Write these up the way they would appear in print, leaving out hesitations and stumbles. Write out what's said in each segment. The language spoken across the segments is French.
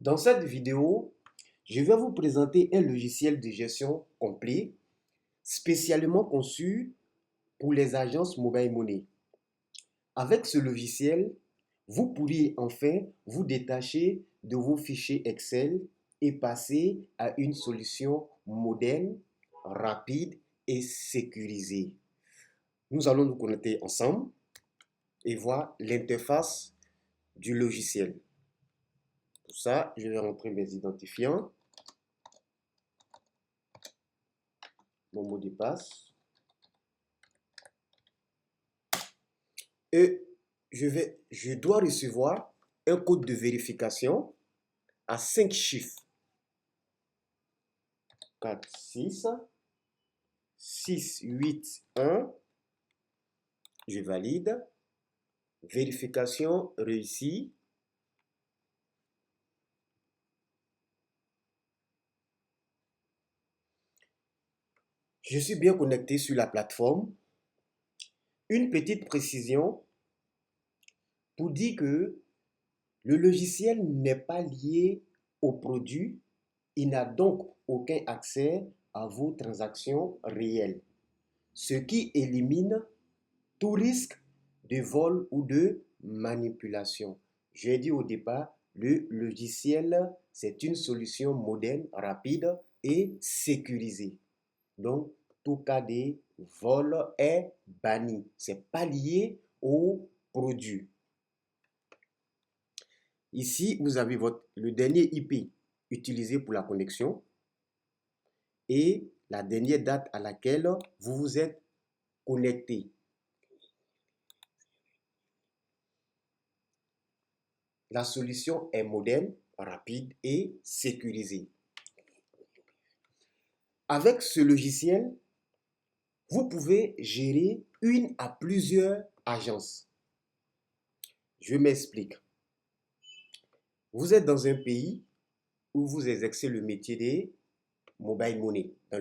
Dans cette vidéo, je vais vous présenter un logiciel de gestion complet spécialement conçu pour les agences mobile money. Avec ce logiciel, vous pourriez enfin vous détacher de vos fichiers Excel et passer à une solution moderne, rapide et sécurisée. Nous allons nous connecter ensemble et voir l'interface du logiciel. Pour ça, je vais rentrer mes identifiants, mon mot de passe. Et je dois recevoir un code de vérification à 5 chiffres. 4, 6, 6, 8, 1. Je valide. Vérification réussie. Je suis bien connecté sur la plateforme. Une petite précision pour dire que le logiciel n'est pas lié au produit. Il n'a donc aucun accès à vos transactions réelles, ce qui élimine tout risque de vol ou de manipulation. J'ai dit au départ, le logiciel, c'est une solution moderne, rapide et sécurisée. Donc, tout cas de vol est banni. Ce n'est pas lié au produit. Ici, vous avez le dernier IP utilisé pour la connexion et la dernière date à laquelle vous vous êtes connecté. La solution est moderne, rapide et sécurisée. Avec ce logiciel, vous pouvez gérer une à plusieurs agences. Je m'explique. Vous êtes dans un pays où vous exercez le métier des mobile money, dans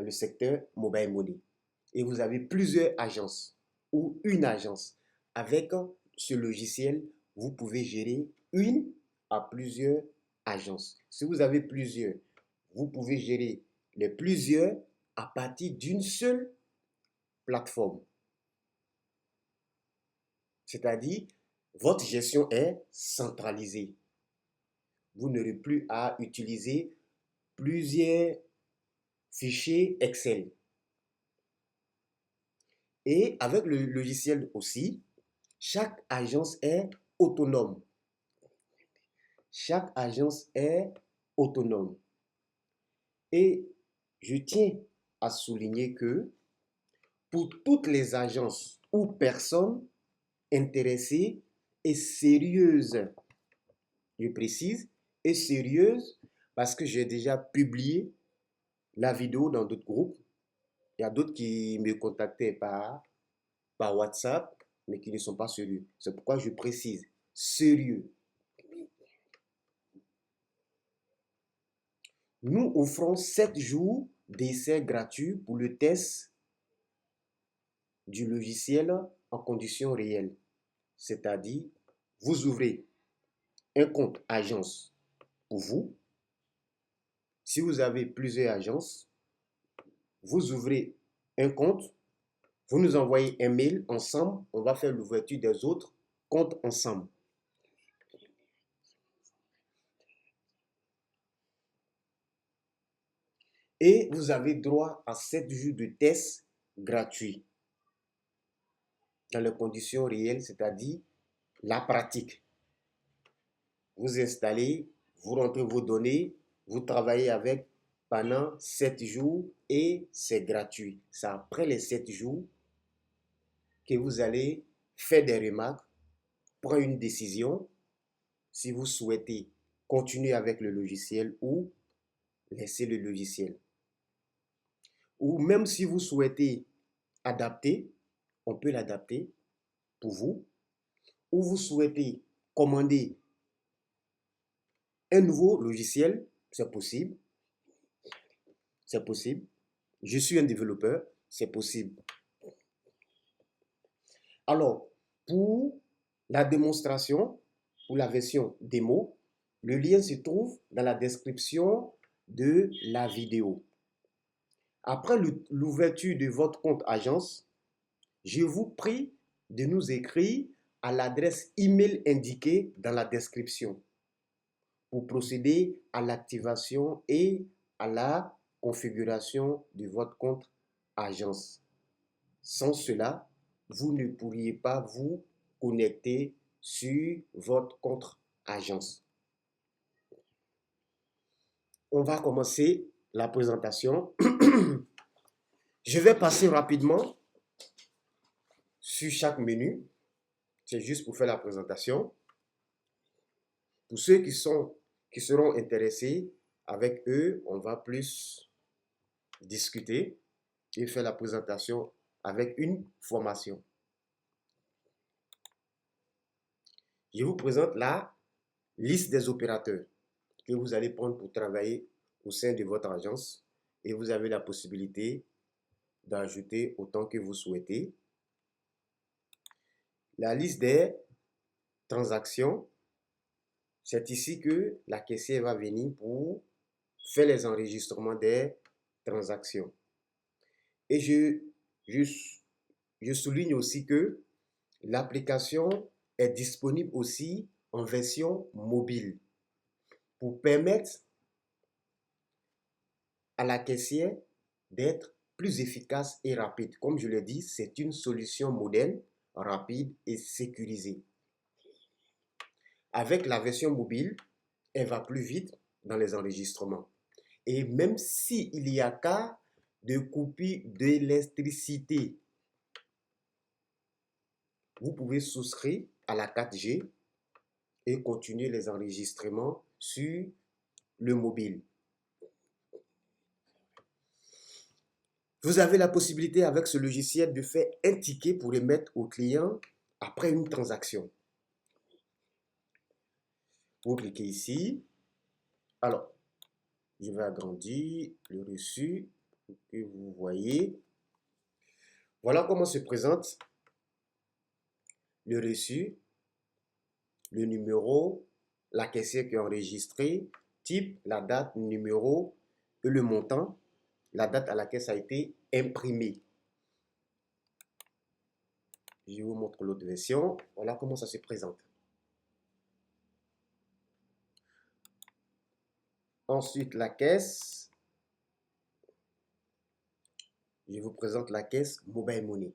le secteur mobile money. Et vous avez plusieurs agences ou une agence. Avec ce logiciel, vous pouvez gérer une à plusieurs agences. Si vous avez plusieurs, vous pouvez gérer les plusieurs à partir d'une seule plateforme. C'est-à-dire, votre gestion est centralisée. Vous n'aurez plus à utiliser plusieurs fichiers Excel. Et avec le logiciel aussi, chaque agence est autonome. Chaque agence est autonome. Et je tiens à souligner que pour toutes les agences ou personnes intéressées et sérieuses, je précise, et sérieuses parce que j'ai déjà publié la vidéo dans d'autres groupes. Il y a d'autres qui me contactaient par WhatsApp, mais qui ne sont pas sérieux. C'est pourquoi je précise, sérieux. Nous offrons 7 jours d'essai gratuit pour le test du logiciel en conditions réelles. C'est-à-dire, vous ouvrez un compte agence pour vous. Si vous avez plusieurs agences, vous ouvrez un compte, vous nous envoyez un mail ensemble, on va faire l'ouverture des autres comptes ensemble. Et vous avez droit à 7 jours de test gratuits dans les conditions réelles, c'est-à-dire la pratique. Vous installez, vous rentrez vos données, vous travaillez avec pendant 7 jours et c'est gratuit. C'est après les 7 jours que vous allez faire des remarques, prendre une décision si vous souhaitez continuer avec le logiciel ou laisser le logiciel. Ou même si vous souhaitez adapter, on peut l'adapter pour vous. Ou vous souhaitez commander un nouveau logiciel, c'est possible. C'est possible. Je suis un développeur, c'est possible. Alors, pour la démonstration, pour la version démo, Le lien se trouve dans la description de la vidéo. Après l'ouverture de votre compte agence, je vous prie de nous écrire à l'adresse email indiquée dans la description pour procéder à l'activation et à la configuration de votre compte agence. Sans cela, vous ne pourriez pas vous connecter sur votre compte agence. On va commencer la présentation. Je vais passer rapidement sur chaque menu. C'est juste pour faire la présentation. Pour ceux qui seront intéressés, avec eux, on va plus discuter et faire la présentation avec une formation. Je vous présente la liste des opérateurs que vous allez prendre pour travailler au sein de votre agence et vous avez la possibilité d'ajouter autant que vous souhaitez. La liste des transactions, c'est ici que la caissière va venir pour faire les enregistrements des transactions. Et je souligne aussi que l'application est disponible aussi en version mobile pour permettre à la caissière d'être plus efficace et rapide. Comme je l'ai dit, c'est une solution moderne, rapide et sécurisée. Avec la version mobile, elle va plus vite dans les enregistrements. Et même s'il y a cas de coupure d'électricité, vous pouvez souscrire à la 4G et continuer les enregistrements sur le mobile. Vous avez la possibilité avec ce logiciel de faire un ticket pour remettre au client après une transaction. Vous cliquez ici. Alors, je vais agrandir le reçu pour que vous voyez. Voilà comment se présente le reçu, le numéro, la caissière qui est enregistrée, type, la date, numéro et le montant, la date à laquelle ça a été imprimé. Je vous montre l'autre version. Voilà comment ça se présente. Ensuite, la caisse. Je vous présente la caisse Mobile Money.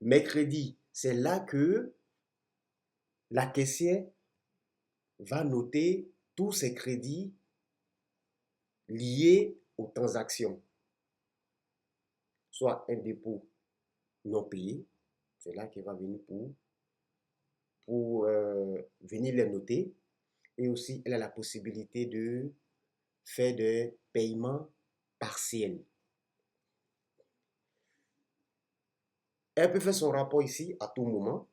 Mes crédits, c'est là que la caissière va noter tous ses crédits liés aux transactions. Soit un dépôt non payé, c'est là qu'elle va venir pour venir les noter. Et aussi, elle a la possibilité de faire des paiements partiels. Elle peut faire son rapport ici à tout moment.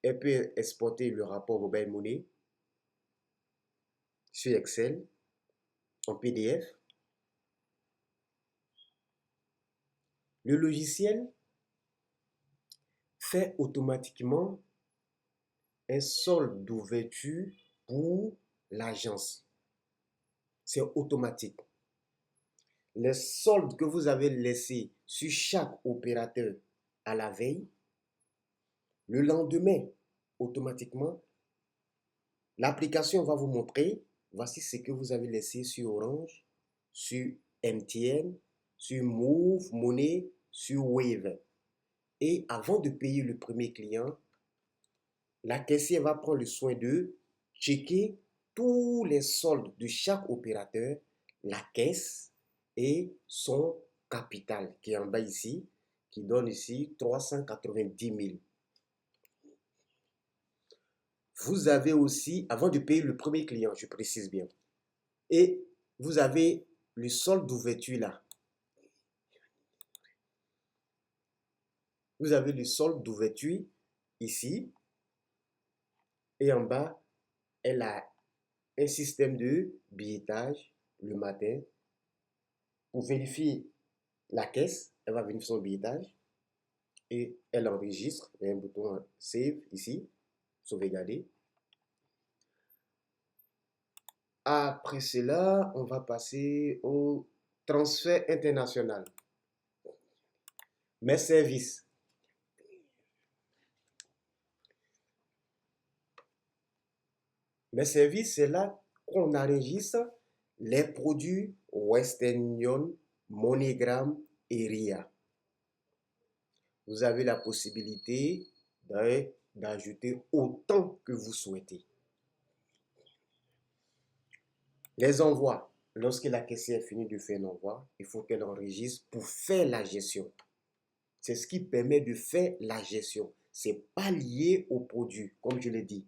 Elle peut exporter le rapport Mobile Money sur Excel, en PDF. Le logiciel fait automatiquement un solde d'ouverture pour l'agence. C'est automatique. Les soldes que vous avez laissés sur chaque opérateur à la veille, le lendemain, automatiquement, l'application va vous montrer, voici ce que vous avez laissé sur Orange, sur MTN, sur Move, Money, sur Wave. Et avant de payer le premier client, la caissière va prendre le soin de checker tous les soldes de chaque opérateur, la caisse et son capital qui est en bas ici, qui donne ici 390 000. Vous avez aussi, avant de payer le premier client, je précise bien, et vous avez le solde d'ouverture là. Vous avez le solde d'ouverture ici. Et en bas, elle a un système de billettage le matin. Pour vérifier la caisse, elle va venir sur son billettage et elle enregistre. Il y a un bouton Save ici, sauvegarder. Après cela, on va passer au transfert international. Mes services. Mes services, c'est là qu'on enregistre les produits Western Union, MoneyGram et RIA. Vous avez la possibilité d'ajouter autant que vous souhaitez. Les envois. Lorsque la caissière finit de faire un envoi, il faut qu'elle enregistre pour faire la gestion. C'est ce qui permet de faire la gestion. Ce n'est pas lié au produit, comme je l'ai dit.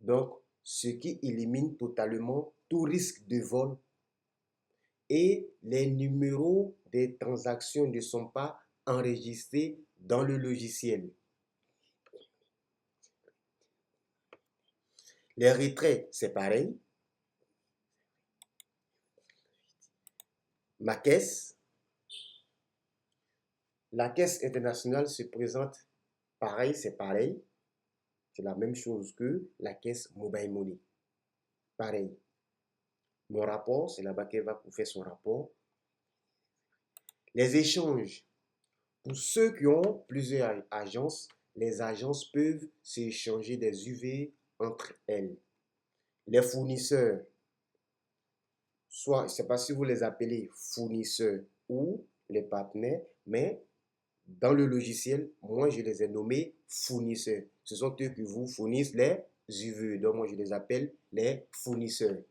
Donc, ce qui élimine totalement tout risque de vol. Et les numéros des transactions ne sont pas enregistrés dans le logiciel. Les retraits, c'est pareil. Ma caisse. La caisse internationale se présente pareil, c'est pareil. C'est la même chose que la caisse Mobile Money. Pareil. Mon rapport, c'est là-bas qu'elle va faire son rapport. Les échanges. Pour ceux qui ont plusieurs agences, les agences peuvent s'échanger des UV entre elles. Les fournisseurs, soit, je ne sais pas si vous les appelez fournisseurs ou les partenaires, mais dans le logiciel, moi, je les ai nommés fournisseurs. Ce sont eux qui vous fournissent les UV. Donc, moi, je les appelle les fournisseurs.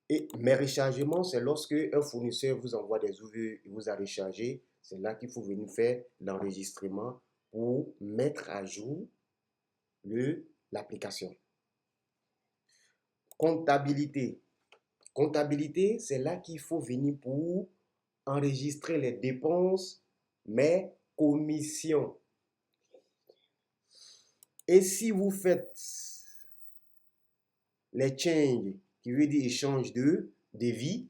Et mes rechargements, c'est lorsque un fournisseur vous envoie des UV et vous a rechargé. C'est là qu'il faut venir faire l'enregistrement pour mettre à jour l'application. Comptabilité. Comptabilité, c'est là qu'il faut venir pour enregistrer les dépenses, mes commissions. Et si vous faites les changes, qui veut dire échange de devis,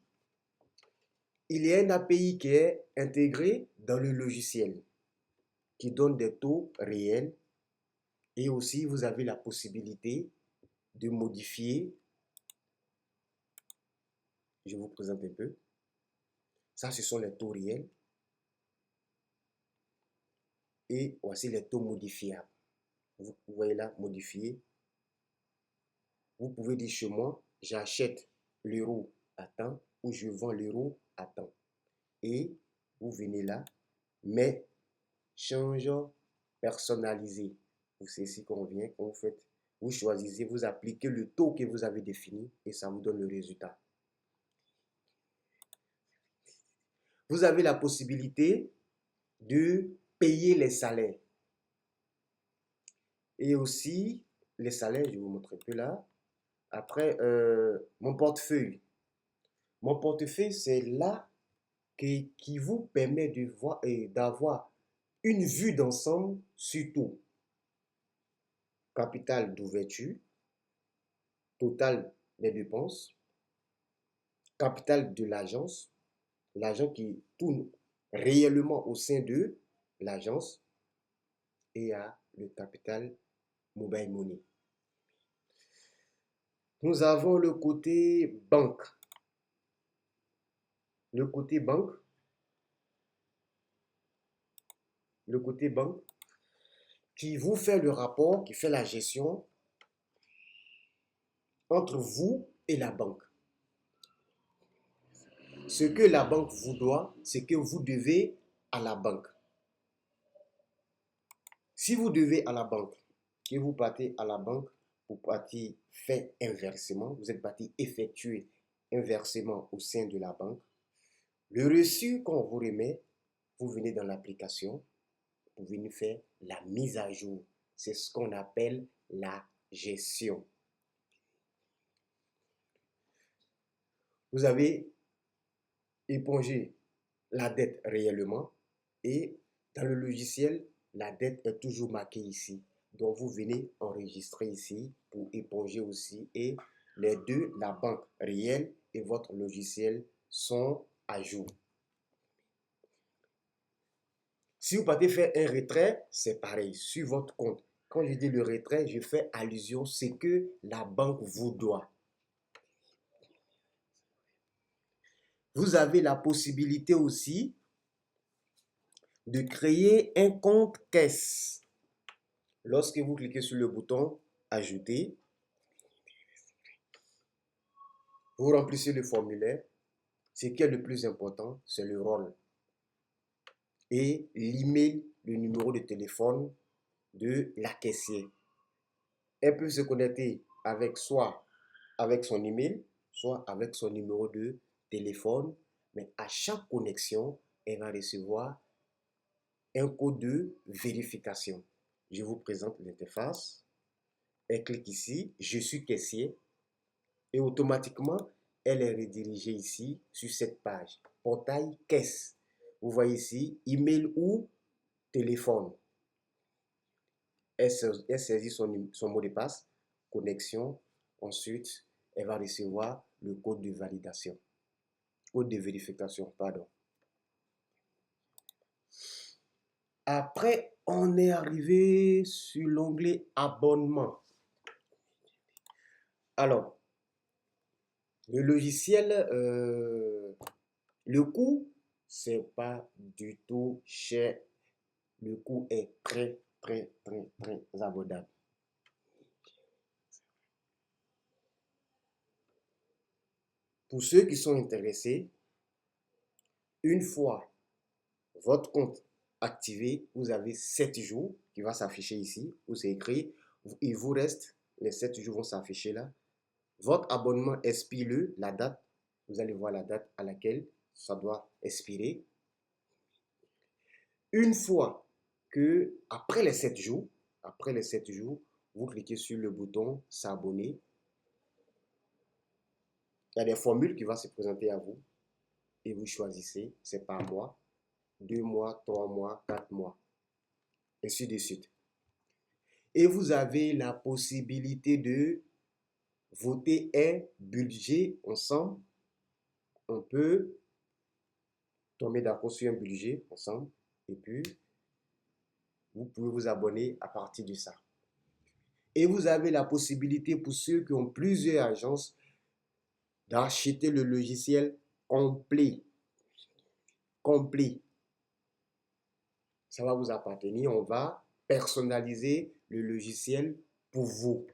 il y a un API qui est intégré dans le logiciel, qui donne des taux réels. Et aussi, vous avez la possibilité de modifier. Je vous présente un peu. Ça, ce sont les taux réels. Et voici les taux modifiables. Vous voyez là, modifier. Vous pouvez dire chez moi, j'achète l'euro à temps ou je vends l'euro à temps. Et vous venez là, mais change personnalisé. C'est ici qu'on vient, quand vous faites, vous choisissez, vous appliquez le taux que vous avez défini et ça vous donne le résultat. Vous avez la possibilité de payer les salaires. Et aussi, les salaires, je vais vous montrer un peu là. Après, mon portefeuille. Mon portefeuille, c'est là qui vous permet d'avoir une vue d'ensemble sur tout. Capital d'ouverture, total des dépenses, capital de l'agence, l'agent qui tourne réellement au sein de l'agence, et à le capital mobile money. Nous avons le côté banque. Le côté banque, qui vous fait le rapport, qui fait la gestion entre vous et la banque. Ce que la banque vous doit, c'est que vous devez à la banque. Si vous devez à la banque, que vous partez à la banque pour partir faire un versement, vous êtes parti effectuer un versement au sein de la banque, le reçu qu'on vous remet, vous venez dans l'application, vous venez faire la mise à jour. C'est ce qu'on appelle la gestion. Vous avez épongé la dette réellement et dans le logiciel, la dette est toujours marquée ici. Donc, vous venez enregistrer ici pour éponger aussi et les deux, la banque réelle et votre logiciel, sont à jour. Si vous partez faire un retrait, c'est pareil, sur votre compte. Quand je dis le retrait, je fais allusion à ce que la banque vous doit. Vous avez la possibilité aussi de créer un compte caisse. Lorsque vous cliquez sur le bouton Ajouter, vous remplissez le formulaire. Ce qui est le plus important, c'est le rôle et l'email, le numéro de téléphone de la caissière. Elle peut se connecter avec soit avec son email, soit avec son numéro de téléphone, mais à chaque connexion, elle va recevoir un code de vérification. Je vous présente l'interface. Elle clique ici, je suis caissier, et automatiquement, elle est redirigée ici sur cette page. Portail caisse. Vous voyez ici, email ou téléphone. Elle saisit son mot de passe, connexion. Ensuite, elle va recevoir le code de validation. Code de vérification, pardon. Après, on est arrivé sur l'onglet abonnement. Alors, le logiciel, le coût, c'est pas du tout cher. Le coût est très abordable. Pour ceux qui sont intéressés, une fois votre compte activé, vous avez 7 jours qui va s'afficher ici, où c'est écrit, il vous reste, les 7 jours vont s'afficher là. Votre abonnement expire la date, vous allez voir la date à laquelle ça doit expirer. Une fois que, après les 7 jours, vous cliquez sur le bouton s'abonner. Il y a des formules qui vont se présenter à vous et vous choisissez, c'est par mois, 2 mois, 3 mois, 4 mois, ainsi de suite. Et vous avez la possibilité de voter un budget ensemble. On peut tomber d'accord sur un budget ensemble et puis vous pouvez vous abonner à partir de ça. Et vous avez la possibilité pour ceux qui ont plusieurs agences d'acheter le logiciel complet. Ça va vous appartenir. On va personnaliser le logiciel pour vous.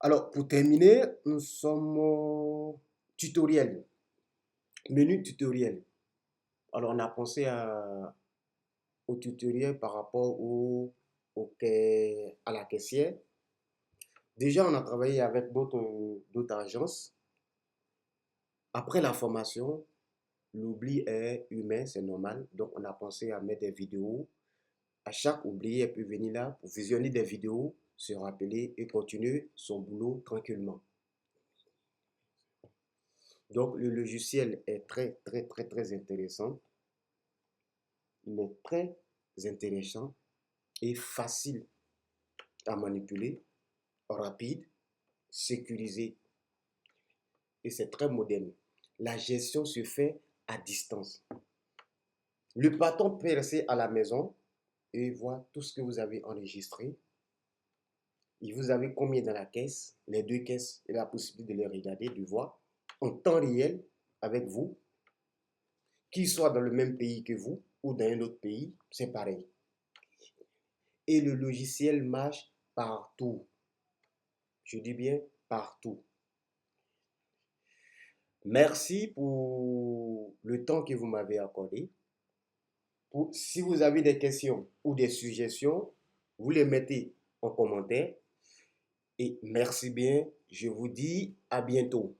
Alors, pour terminer, nous sommes au tutoriel. Menu tutoriel. Alors, on a pensé au tutoriel par rapport à la caissière. Déjà, on a travaillé avec d'autres agences. Après la formation, l'oubli est humain, c'est normal. Donc, on a pensé à mettre des vidéos. À chaque oublié, elle peut venir là pour visionner des vidéos, se rappeler et continuer son boulot tranquillement. Donc, le logiciel est très intéressant. Il est très intéressant et facile à manipuler, rapide, sécurisé. Et c'est très moderne. La gestion se fait à distance. Le patron peut rester à la maison et voir tout ce que vous avez enregistré. Et vous avez combien dans la caisse, les deux caisses, et la possibilité de les regarder, de voir en temps réel avec vous, qu'il soit dans le même pays que vous ou dans un autre pays, c'est pareil. Et le logiciel marche partout. Je dis bien partout. Merci pour le temps que vous m'avez accordé. Si vous avez des questions ou des suggestions, vous les mettez en commentaire. Et merci bien. Je vous dis à bientôt.